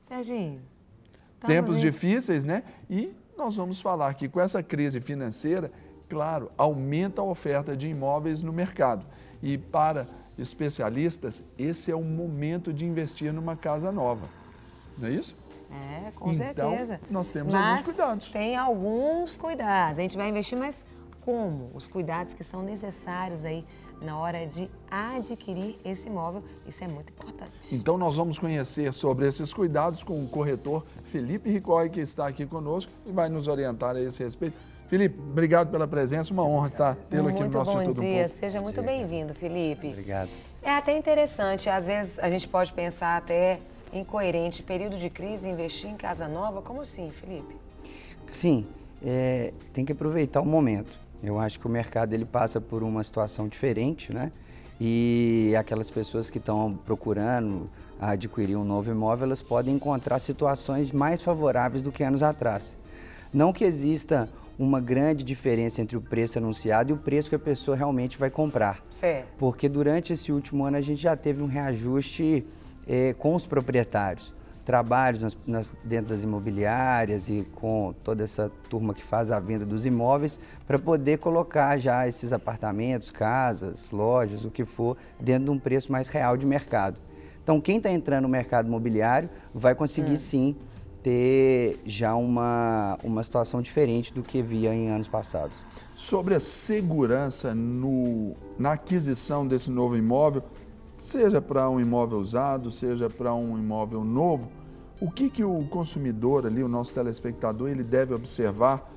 Serginho, Tempos difíceis, né? E nós vamos falar que com essa crise financeira, claro, aumenta a oferta de imóveis no mercado. E para especialistas, esse é o momento de investir numa casa nova. Não é isso? Com certeza. Então, nós temos alguns cuidados. Tem alguns cuidados. A gente vai investir, mas como? Os cuidados que são necessários aí na hora de adquirir esse imóvel. Isso é muito importante. Então, nós vamos conhecer sobre esses cuidados com o corretor Felipe Ricói, que está aqui conosco e vai nos orientar a esse respeito. Felipe, obrigado pela presença, uma honra tê-lo aqui no nosso Instituto Muito bom dia, seja muito bem-vindo, Felipe. Obrigado. É até interessante, às vezes a gente pode pensar até incoerente, período de crise, investir em casa nova, como assim, Felipe? Sim, tem que aproveitar o momento. Eu acho que o mercado ele passa por uma situação diferente, né? E aquelas pessoas que estão procurando adquirir um novo imóvel, elas podem encontrar situações mais favoráveis do que anos atrás. Não que exista uma grande diferença entre o preço anunciado e o preço que a pessoa realmente vai comprar. Certo. Porque durante esse último ano a gente já teve um reajuste com os proprietários. Trabalhos dentro das imobiliárias e com toda essa turma que faz a venda dos imóveis para poder colocar já esses apartamentos, casas, lojas, o que for, dentro de um preço mais real de mercado. Então, quem está entrando no mercado imobiliário vai conseguir sim ter já uma situação diferente do que via em anos passados. Sobre a segurança na aquisição desse novo imóvel, seja para um imóvel usado, seja para um imóvel novo, o que o consumidor ali, o nosso telespectador, ele deve observar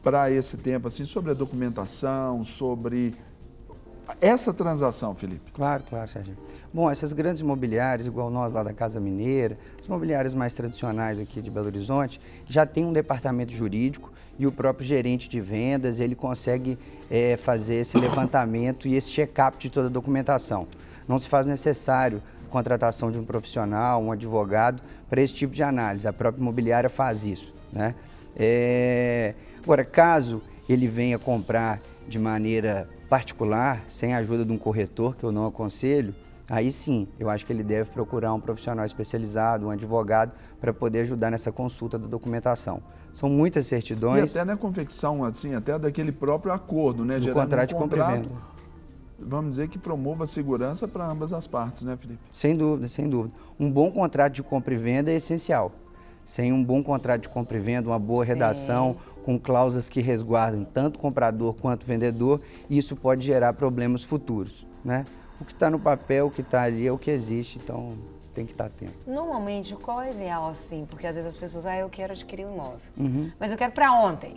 para esse tempo, assim, sobre a documentação, sobre essa transação, Felipe? Claro, Sérgio. Bom, essas grandes imobiliárias, igual nós lá da Casa Mineira, as imobiliárias mais tradicionais aqui de Belo Horizonte, já tem um departamento jurídico e o próprio gerente de vendas, ele consegue fazer esse levantamento e esse check-up de toda a documentação. Não se faz necessário a contratação de um profissional, um advogado, para esse tipo de análise. A própria imobiliária faz isso, né? Agora, caso ele venha comprar de maneira particular, sem a ajuda de um corretor, que eu não aconselho, aí sim, eu acho que ele deve procurar um profissional especializado, um advogado, para poder ajudar nessa consulta da documentação. São muitas certidões. E até na confecção, assim, até daquele próprio acordo, né? Do contrato de compra e venda. Vamos dizer que promova a segurança para ambas as partes, né, Felipe? Sem dúvida, sem dúvida. Um bom contrato de compra e venda é essencial. Sem um bom contrato de compra e venda, uma boa redação, com cláusulas que resguardem tanto o comprador quanto o vendedor, isso pode gerar problemas futuros, né? O que está no papel, o que está ali é o que existe, então tem que estar atento. Normalmente, qual é o ideal assim? Porque às vezes as pessoas, eu quero adquirir um imóvel, mas eu quero para ontem.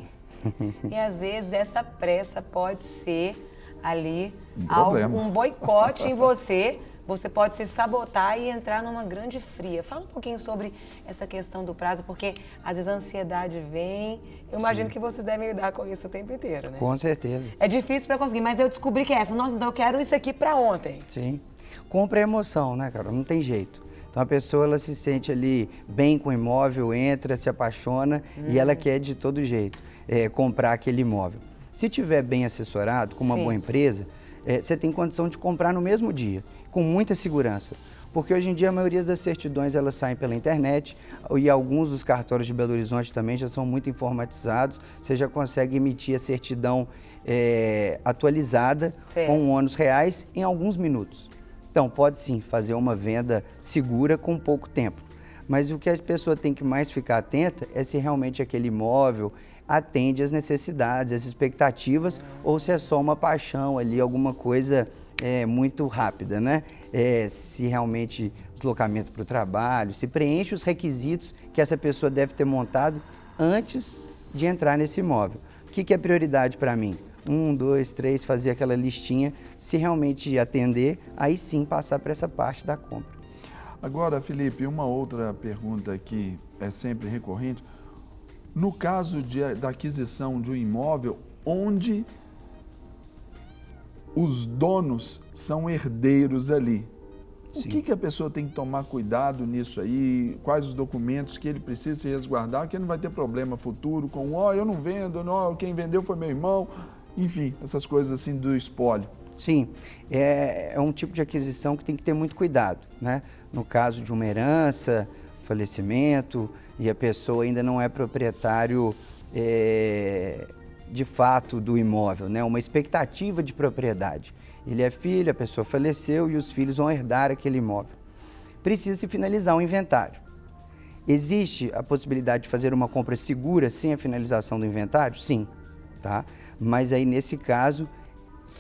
E às vezes essa pressa pode ser ali um boicote em você. Você pode se sabotar e entrar numa grande fria. Fala um pouquinho sobre essa questão do prazo, porque às vezes a ansiedade vem. Eu imagino que vocês devem lidar com isso o tempo inteiro, né? Com certeza. É difícil para conseguir, mas eu descobri que é essa. Nossa, então eu quero isso aqui para ontem. Sim. Compra é emoção, né, Carol? Não tem jeito. Então a pessoa ela se sente ali bem com o imóvel, entra, se apaixona e ela quer de todo jeito comprar aquele imóvel. Se tiver bem assessorado, com uma boa empresa, você tem condição de comprar no mesmo dia, com muita segurança. Porque hoje em dia a maioria das certidões elas saem pela internet e alguns dos cartórios de Belo Horizonte também já são muito informatizados. Você já consegue emitir a certidão atualizada com ônus reais em alguns minutos. Então pode sim fazer uma venda segura com pouco tempo. Mas o que a pessoa tem que mais ficar atenta é se realmente aquele imóvel atende às necessidades, às expectativas, ou se é só uma paixão ali, alguma coisa muito rápida, né? Se realmente deslocamento para o trabalho, se preenche os requisitos que essa pessoa deve ter montado antes de entrar nesse imóvel. O que é prioridade para mim? 1, 2, 3, fazer aquela listinha, se realmente atender, aí sim passar para essa parte da compra. Agora, Felipe, uma outra pergunta que é sempre recorrente. No caso da aquisição de um imóvel onde os donos são herdeiros ali, o que a pessoa tem que tomar cuidado nisso aí? Quais os documentos que ele precisa se resguardar, que não vai ter problema futuro com, eu não vendo, quem vendeu foi meu irmão, enfim, essas coisas assim do espólio. Sim, é um tipo de aquisição que tem que ter muito cuidado, né? No caso de uma herança falecimento e a pessoa ainda não é proprietário de fato do imóvel, né? Uma expectativa de propriedade. Ele é filho, a pessoa faleceu e os filhos vão herdar aquele imóvel. Precisa-se finalizar o inventário. Existe a possibilidade de fazer uma compra segura sem a finalização do inventário? Sim, tá? Mas aí nesse caso,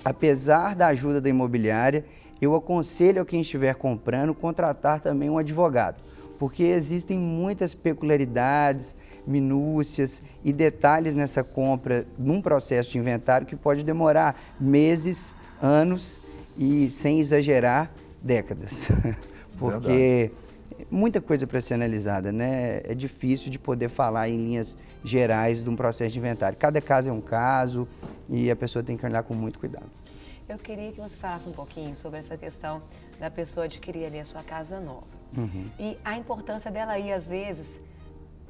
apesar da ajuda da imobiliária, eu aconselho a quem estiver comprando contratar também um advogado, porque existem muitas peculiaridades, minúcias e detalhes nessa compra, num processo de inventário que pode demorar meses, anos e, sem exagerar, décadas. Porque muita coisa para ser analisada, né? É difícil de poder falar em linhas gerais de um processo de inventário. Cada caso é um caso e a pessoa tem que olhar com muito cuidado. Eu queria que você falasse um pouquinho sobre essa questão da pessoa adquirir ali a sua casa nova. E a importância dela ir, às vezes,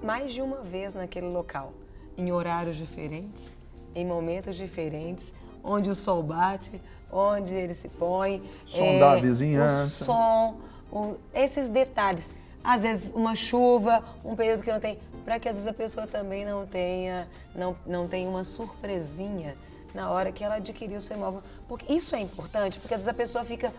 mais de uma vez naquele local, em horários diferentes, em momentos diferentes, onde o sol bate, onde ele se põe. Som da vizinhança. O som, esses detalhes. Às vezes uma chuva, um período que não tem, para que às vezes a pessoa também não tenha uma surpresinha na hora que ela adquiriu o seu imóvel. Porque isso é importante, porque às vezes a pessoa fica,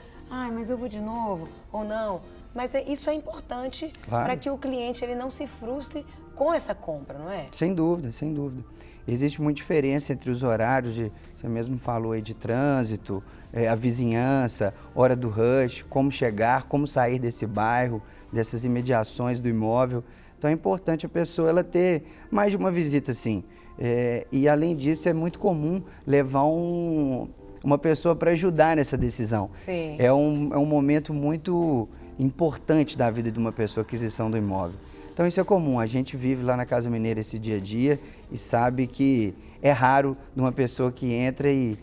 mas eu vou de novo, ou não. Mas isso é importante para que o cliente ele não se frustre com essa compra, não é? Sem dúvida, sem dúvida. Existe muita diferença entre os horários, você mesmo falou aí de trânsito, a vizinhança, hora do rush, como chegar, como sair desse bairro, dessas imediações do imóvel. Então é importante a pessoa ela ter mais de uma visita, sim. E além disso é muito comum levar uma pessoa para ajudar nessa decisão. Sim. É um momento muito importante da vida de uma pessoa, a aquisição do imóvel. Então isso é comum, a gente vive lá na Casa Mineira esse dia a dia e sabe que é raro de uma pessoa que entra e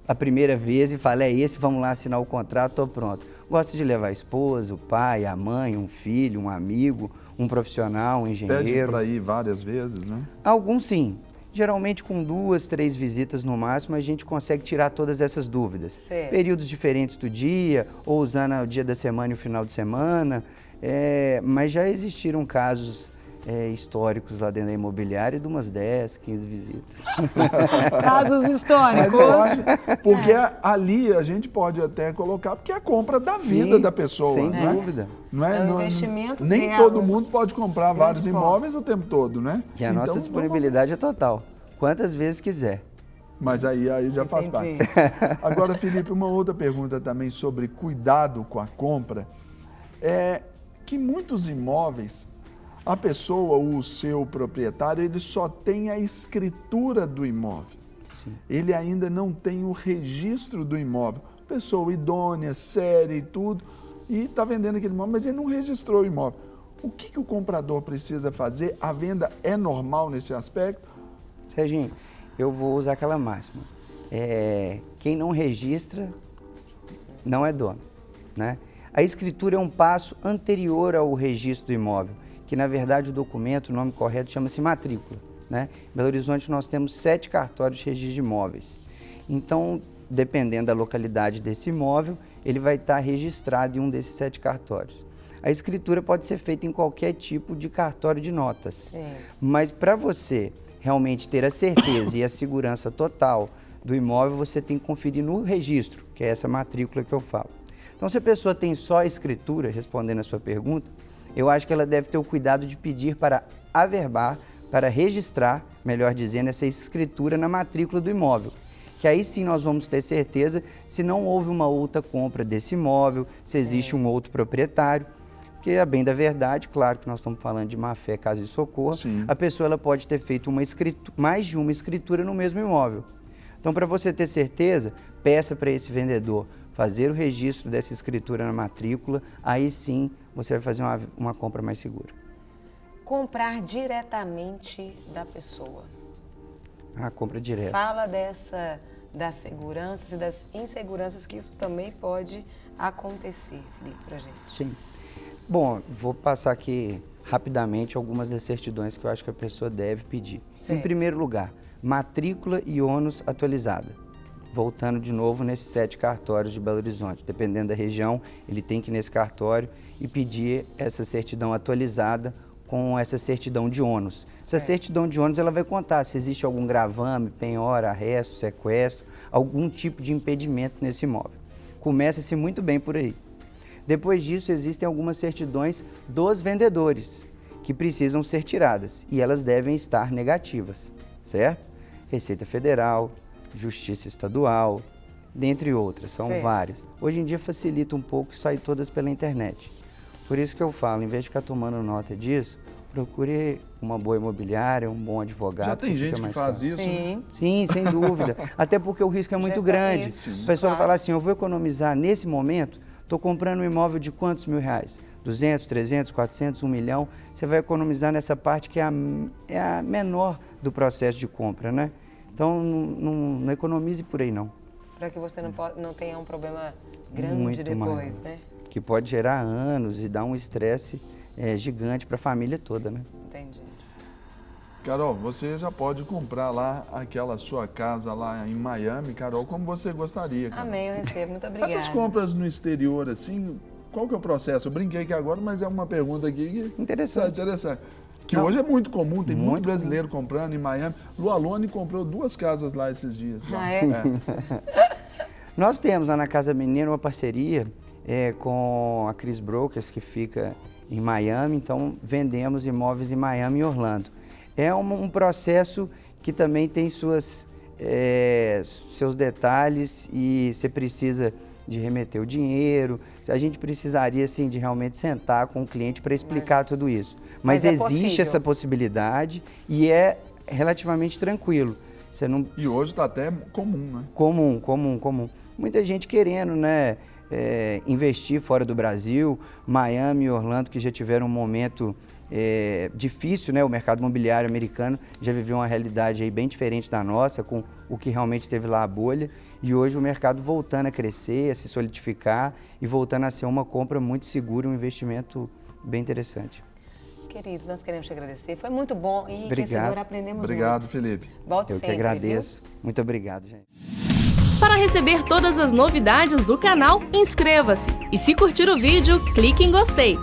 a primeira vez e fala, esse, vamos lá assinar o contrato, estou pronto. Gosta de levar a esposa, o pai, a mãe, um filho, um amigo, um profissional, um engenheiro. Pede para ir várias vezes, né? Alguns sim. Geralmente com 2, 3 visitas no máximo a gente consegue tirar todas essas dúvidas. Certo. Períodos diferentes do dia, ou usando o dia da semana e o final de semana. Mas já existiram casos históricos lá dentro da imobiliária de umas 10, 15 visitas. Casos históricos. Mas eu acho, porque ali a gente pode até colocar, porque é a compra da vida da pessoa. Sem né? dúvida. Não é, o investimento nem dela. todo mundo pode comprar vários imóveis o tempo todo, né? E a nossa disponibilidade é total. Quantas vezes quiser. Mas aí já faz parte. Agora, Felipe, uma outra pergunta também sobre cuidado com a compra. É que muitos imóveis, a pessoa, o seu proprietário, ele só tem a escritura do imóvel. Sim. Ele ainda não tem o registro do imóvel. Pessoa idônea, séria e tudo, e está vendendo aquele imóvel, mas ele não registrou o imóvel. O que o comprador precisa fazer? A venda é normal nesse aspecto? Serginho, eu vou usar aquela máxima. Quem não registra não é dono, né? A escritura é um passo anterior ao registro do imóvel, que na verdade o documento, o nome correto, chama-se matrícula, né? Em Belo Horizonte nós temos 7 cartórios de registro de imóveis. Então, dependendo da localidade desse imóvel, ele vai estar registrado em um desses 7 cartórios. A escritura pode ser feita em qualquer tipo de cartório de notas. Sim. Mas para você realmente ter a certeza e a segurança total do imóvel, você tem que conferir no registro, que é essa matrícula que eu falo. Então, se a pessoa tem só a escritura, respondendo a sua pergunta, eu acho que ela deve ter o cuidado de pedir para averbar, para registrar, melhor dizendo, essa escritura na matrícula do imóvel. Que aí sim nós vamos ter certeza se não houve uma outra compra desse imóvel, se existe um outro proprietário. Porque, a bem da verdade, claro que nós estamos falando de má-fé, caso de socorro, Sim. a pessoa ela pode ter feito mais de uma escritura no mesmo imóvel. Então, para você ter certeza, peça para esse vendedor fazer o registro dessa escritura na matrícula, aí sim você vai fazer uma compra mais segura. Comprar diretamente da pessoa. A compra direta. Fala das seguranças e das inseguranças que isso também pode acontecer, Felipe, pra gente. Sim. Bom, vou passar aqui rapidamente algumas das certidões que eu acho que a pessoa deve pedir. Certo. Em primeiro lugar, matrícula e ônus atualizada. voltando de novo nesses 7 cartórios de Belo Horizonte. Dependendo da região, ele tem que ir nesse cartório e pedir essa certidão atualizada com essa certidão de ônus. Essa certidão de ônus ela vai contar se existe algum gravame, penhora, arresto, sequestro, algum tipo de impedimento nesse imóvel. Começa-se muito bem por aí. Depois disso, existem algumas certidões dos vendedores que precisam ser tiradas e elas devem estar negativas, certo? Receita Federal, Justiça Estadual, dentre outras, são várias. Hoje em dia facilita um pouco e sai todas pela internet. Por isso que eu falo, em vez de ficar tomando nota disso, procure uma boa imobiliária, um bom advogado. Já tem gente que faz isso, né? Sim, sem dúvida. Até porque o risco é muito grande. A pessoa fala assim, eu vou economizar nesse momento, estou comprando um imóvel de quantos mil reais? 200, 300, 400, 1 milhão. Você vai economizar nessa parte que é a menor do processo de compra, né? Então, não economize por aí, não. Para que você não tenha um problema grande muito depois, maior, né? Que pode gerar anos e dar um estresse gigante para a família toda, né? Entendi. Carol, você já pode comprar lá aquela sua casa lá em Miami, Carol, como você gostaria. Carol. Amém, eu recebo. Muito obrigada. Essas compras no exterior, assim, qual que é o processo? Eu brinquei aqui agora, mas é uma pergunta aqui que interessante. Que hoje é muito comum, tem muito brasileiro comprando em Miami. Lu Alone comprou 2 casas lá esses dias. Lá. Ah, é? Nós temos lá na Casa Mineira uma parceria com a Cris Brokers, que fica em Miami, então vendemos imóveis em Miami e Orlando. É um processo que também tem seus detalhes e você precisa de remeter o dinheiro. A gente precisaria, assim, de realmente sentar com o cliente para explicar tudo isso. Mas existe essa possibilidade e é relativamente tranquilo. Você não... E hoje está até comum, né? Comum. Muita gente querendo, né, investir fora do Brasil. Miami e Orlando, que já tiveram um momento difícil, né? O mercado imobiliário americano já viveu uma realidade aí bem diferente da nossa, com o que realmente teve lá a bolha. E hoje o mercado voltando a crescer, a se solidificar e voltando a ser uma compra muito segura, um investimento bem interessante. Querido, nós queremos te agradecer. Foi muito bom e enriquecedor, aprendemos muito. Obrigado, Felipe. Volte sempre, que agradeço. Viu? Muito obrigado, gente. Para receber todas as novidades do canal, inscreva-se. E se curtir o vídeo, clique em gostei.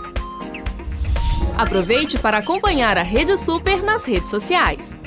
Aproveite para acompanhar a Rede Super nas redes sociais.